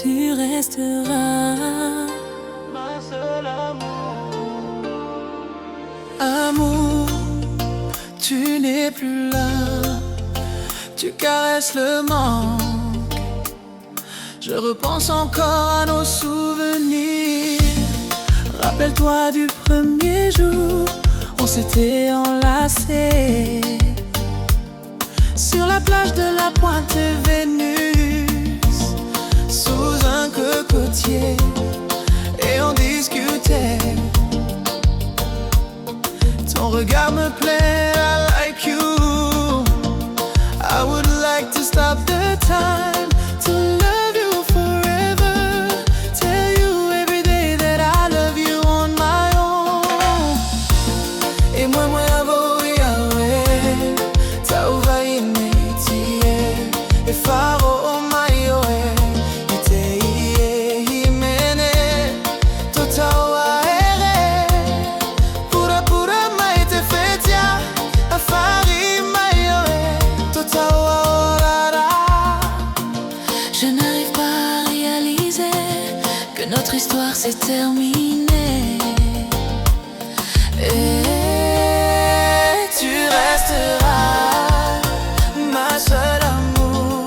tu resteras ma seule amour. Amour, tu n'es plus là, tu caresses le manque. Je repense encore à nos souvenirs. Rappelle-toi du premier jour, on s'était enlacés sur la plage de la Pointe Vénus, sous un cocotier, et on discutait. Ton regard me plaît, I like you. I would like to stop the time, to love you forever, tell you every day that I love you on my own. Et moi avo yawe, ta uvaine tie, e faro mayo ite himene, totawa ere, pura pura maite fetia, afari mayo totawa orara. Je n'arrive pas à réaliser que notre histoire s'est terminée. Et tu resteras ma seule amour.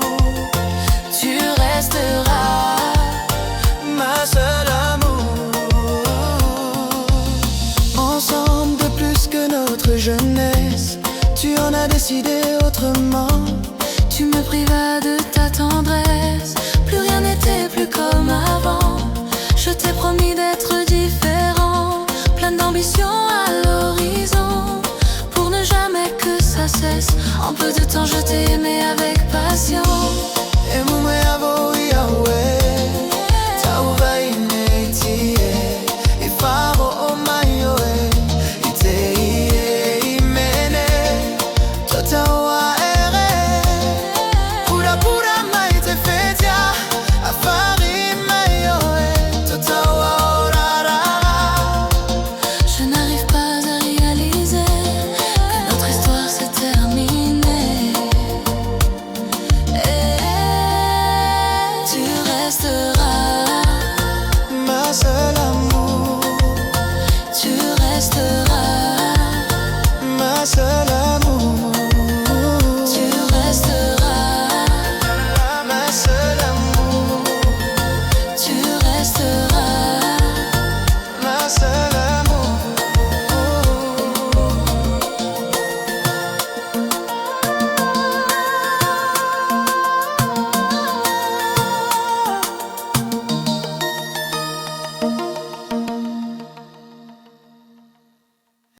Tu resteras ma seule amour. Ensemble de plus que notre jeunesse, tu en as décidé autrement. Tu me privas de ta tendresse, plus rien n'était plus comme avant. Je t'ai promis d'être différent, plein d'ambition à l'horizon, pour ne jamais que ça cesse. En peu de temps je t'ai aimé